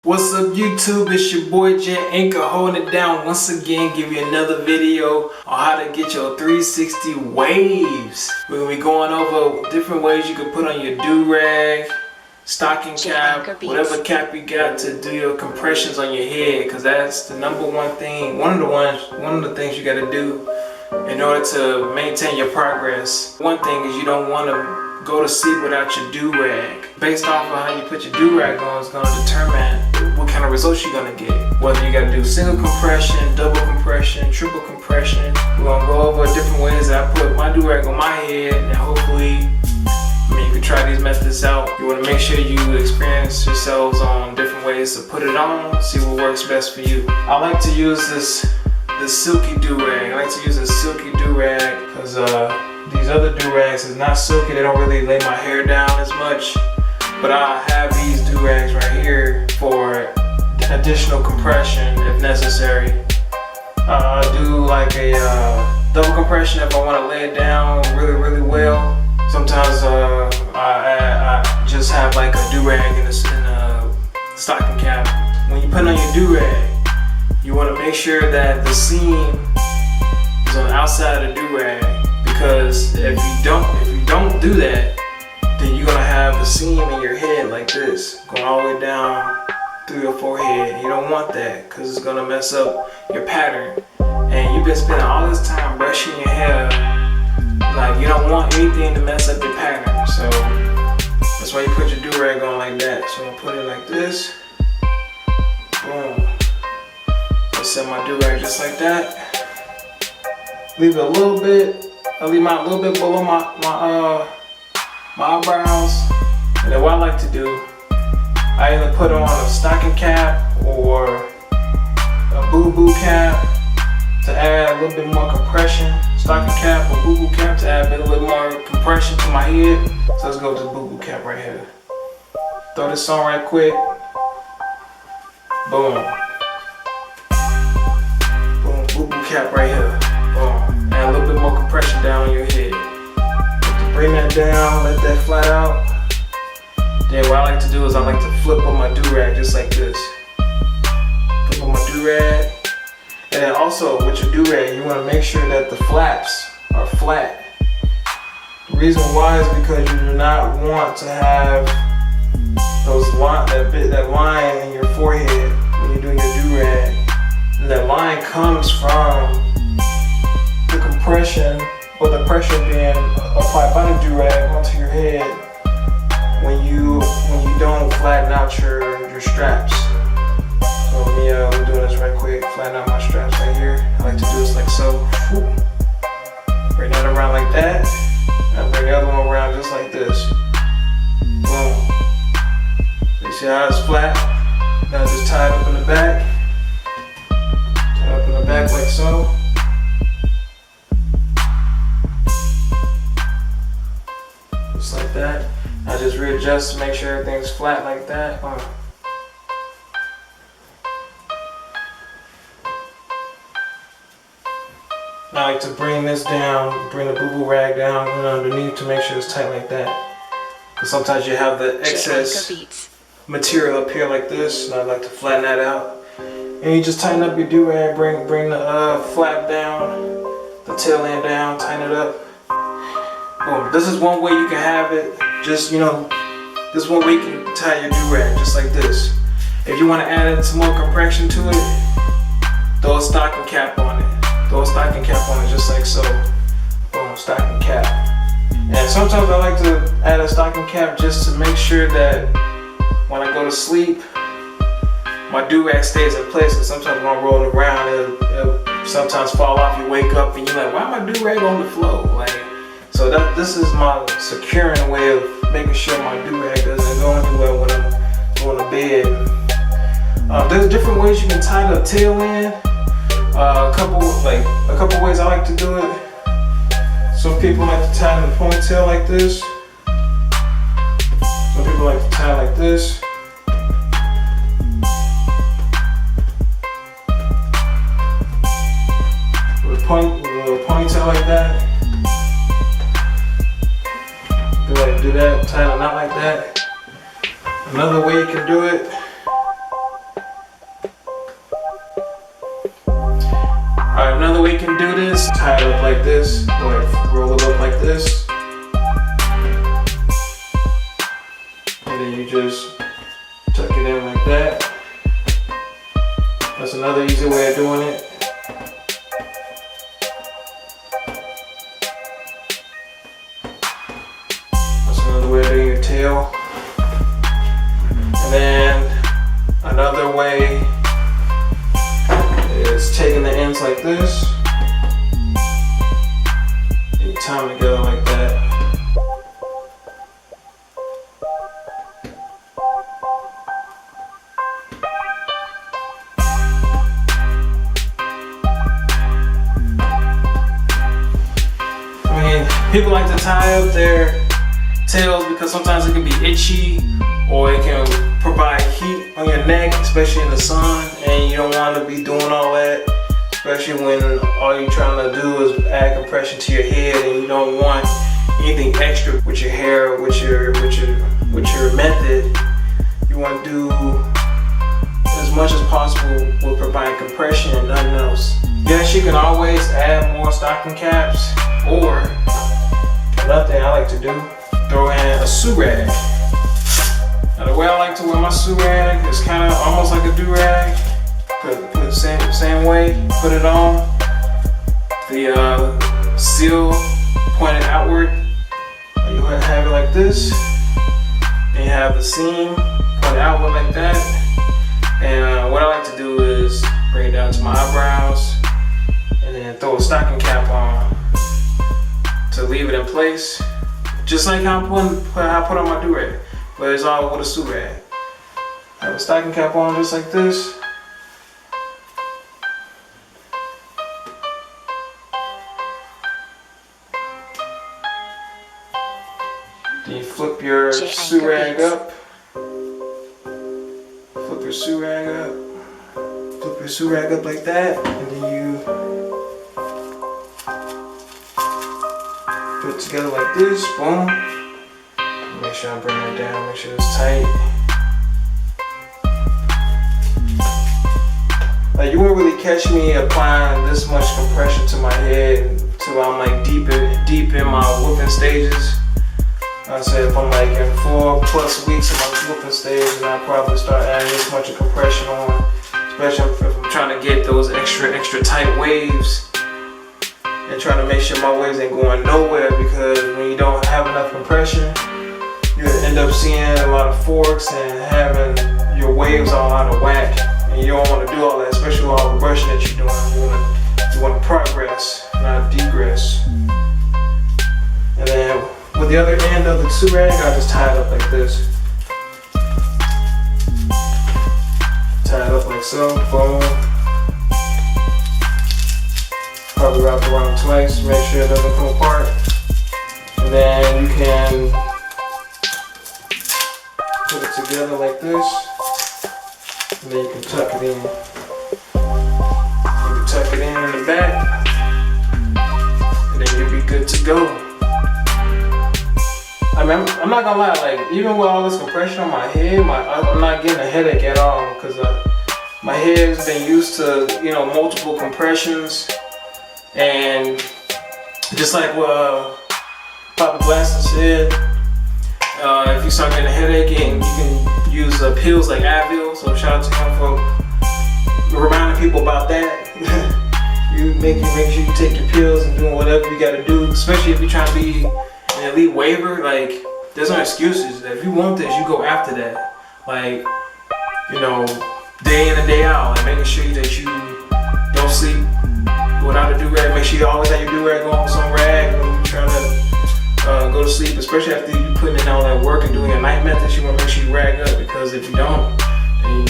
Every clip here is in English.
What's up YouTube, it's your boy Jet Anchor holding it down once again, give you another video on how to get your 360 waves. We're going to be going over different ways you can put on your do-rag, stocking cap, whatever cap you got to do your compressions on your head, because that's the number one thing, one of the things you got to do in order to maintain your progress. One thing is you don't want to go to sleep without your do-rag. Based off of how you put your do-rag on is going to determine what kind of results you're going to get. Whether you got to do single compression, double compression, triple compression. We're going to go over different ways that I put my do-rag on my head, and hopefully, you can try these methods out. You want to make sure you experience yourselves on different ways to put it on, see what works best for you. I like to use this silky do-rag. I like to use a silky do-rag because these other do-rags is not silky. They don't really lay my hair down as much. But I have these do-rags right here for additional compression if necessary. I do like a double compression if I want to lay it down really well. Sometimes I just have like a do-rag in a stocking cap. When you put on your do-rag, you want to make sure that the seam is on the outside of the do-rag, because if you don't do that, then you're gonna have the seam in your head like this, going all the way down through your forehead. You don't want that, because it's gonna mess up your pattern. And you've been spending all this time brushing your hair, like you don't want anything to mess up your pattern. So that's why you put your do-rag on like that. So I'm gonna put it like this. Boom. I set my do-rag just like that. Leave it a little bit. I leave mine a little bit below my eyebrows. And then what I like to do, I either put on a stocking cap or a boo-boo cap to add a little bit more compression. Stocking cap or boo-boo cap to add a little bit more compression to my head. So let's go with the boo-boo cap right here. Throw this on right quick. Boom. Boom, boo-boo cap right here. Boom. Add a little bit more compression down on your head. Bring that down, let that flat out. Then what I like to do is I like to flip on my do-rag just like this. Flip on my do-rag. And then also with your do-rag, you want to make sure that the flaps are flat. The reason why is because you do not want to have that line in your forehead when you're doing your do-rag. And that line comes from the compression or the pressure being applied by the do-rag onto your head when you don't flatten out your straps. So I'm doing this right quick, flatten out my straps right here. I like to do this like so. Bring that around like that, and bring the other one around just like this. Boom. You see how it's flat? Now just tie it up in the back. Tie it up in the back like so. Just like that. I just readjust to make sure everything's flat like that. Now I like to bring this down, bring the boo-boo rag down and underneath to make sure it's tight like that. Because sometimes you have the excess material up here like this, and I like to flatten that out. And you just tighten up your do-rag, bring the flap down, the tail end down, tighten it up. Boom. This is one way you can have it. Just, this one way you can tie your do-rag just like this. If you want to add some more compression to it, throw a stocking cap on it. Throw a stocking cap on it just like so. Boom, stocking cap. And sometimes I like to add a stocking cap just to make sure that when I go to sleep, my do-rag stays in place. Because sometimes when I'm rolling around, it'll sometimes fall off. You wake up and you're like, why am my do-rag on the floor? So this is my securing way of making sure my do-rag doesn't go anywhere when I'm going to bed. There's different ways you can tie the tail end. A couple ways I like to do it. Some people like to tie the ponytail like this. Some people like to tie like this. With a ponytail like that. Do that, tie a knot like that. Another way you can do it Another way you can do this, tie it up like this, or roll it up like this. And then you just tuck it in like that. That's another easy way of doing it. That's another way of doing your tail. And then another way is taking the ends like this. And you tie them together like that. People like to tie up their tails because sometimes it can be itchy or it can provide heat on your neck, especially in the sun, and you don't want to be doing all that, especially when all you're trying to do is add compression to your head and you don't want anything extra with your hair, with your method. You want to do as much as possible with providing compression and nothing else. Yes, you can always add more stocking caps, or another thing I like to do, throw in a DURAG. Now the way I like to wear my DURAG is kind of almost like a DURAG. Put it the same way, put it on. The seal pointed outward. You have it like this. And you have the seam pointed outward like that. And what I like to do is bring it down to my eyebrows and then throw a stocking cap on to leave it in place, just like how I put on my DURAG, but it's all with a DURAG. I have a stocking cap on just like this. Then you flip your DURAG up. Flip your DURAG up. Flip your DURAG up like that, and then you put it together like this, boom. Make sure I bring it down, make sure it's tight. Like, you won't really catch me applying this much compression to my head until I'm like deep in my whooping stages. I said if I'm like in 4+ weeks of my whooping stage, then I'll probably start adding this much of compression on, especially if I'm trying to get those extra tight waves. And trying to make sure my waves ain't going nowhere, because when you don't have enough compression, you end up seeing a lot of forks and having your waves all out of whack. And you don't want to do all that, especially with all the brushing that you're doing. You want to progress, not degress. And then with the other end of the DURAG, I just tie it up like this. Tie it up like so, boom. Probably wrap it around twice to make sure it doesn't come apart. And then you can put it together like this. And then you can tuck it in. You can tuck it in the back. And then you'll be good to go. I mean, I'm not gonna lie, like, even with all this compression on my head, I'm not getting a headache at all, because my head's been used to, multiple compressions. And just like what Papa Blaster said, if you start getting a headache, and you can use pills like Advil, so shout out to him for reminding people about that. You make sure you take your pills and doing whatever you gotta do, especially if you're trying to be an elite waver. Like, there's no excuses. If you want this, you go after that. Like, day in and day out, like making sure that you don't sleep without a DURAG. Make sure you always have your DURAG on with some rag when you're trying to go to sleep, especially after you putting in all that work and doing your night methods. You want to make sure you rag up, because if you don't, then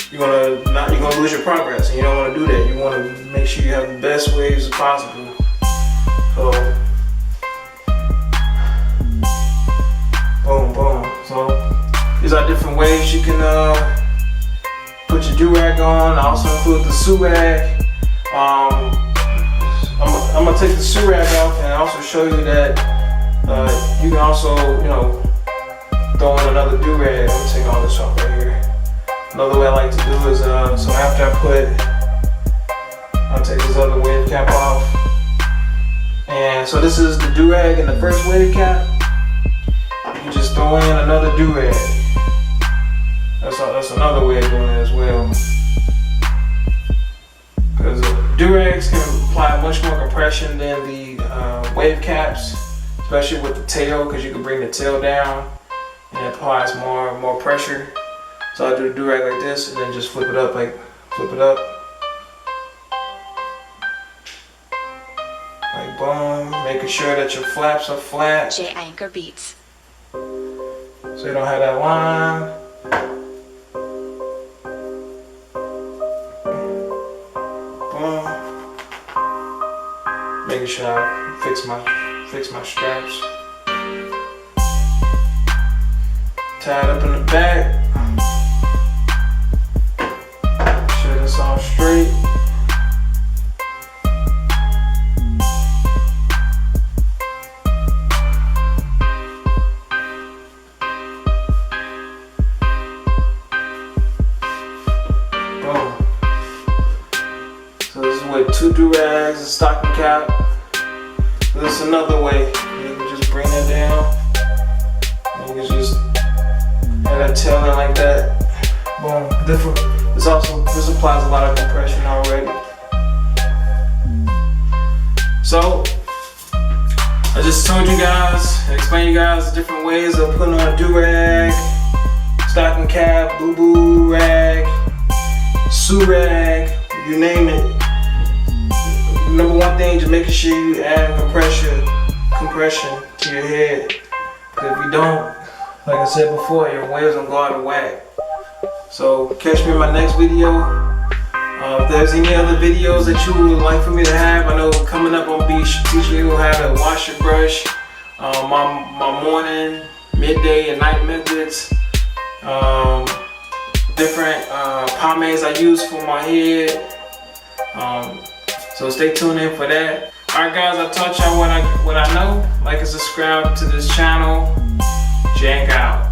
you're gonna lose your progress, and you don't want to do that. You want to make sure you have the best waves possible. So, boom, boom. So these are different ways you can put your DURAG on. I also include the DURAG. I'm gonna take the DURAG off and also show you that you can also, throw in another DURAG. Let me take all this off right here. Another way I like to do is, so after I put I'll take this other wave cap off. And so this is the do-rag in the first wave cap. You just throw in another do-rag. That's another way of doing it as well. Because do-rags can apply much more compression than the wave caps, especially with the tail, because you can bring the tail down and it applies more pressure. So I do the do-rag like this and then just flip it up, like boom, making sure that your flaps are flat. J Anchor Beats. So you don't have that line. Boom. Making sure I fix my straps. Tie it up in the back. Make sure that's all straight. With 2 do-rags, a stocking cap. This is another way. You can just bring that down. You can just have that tail in like that. Boom. This applies a lot of compression already. So I just told you guys, explained you guys the different ways of putting on a do-rag, stocking cap, boo-boo rag, TSURAG, you name it. Number one thing, just making sure you add compression to your head. Because if you don't, like I said before, your waves gonna go out of whack. So catch me in my next video. If there's any other videos that you would like for me to have, I know coming up I'll be teaching you how to wash your brush, my morning, midday, and night methods, different pomades I use for my head. So stay tuned in for that. Alright guys, I taught y'all what I know. Like and subscribe to this channel. Jank out.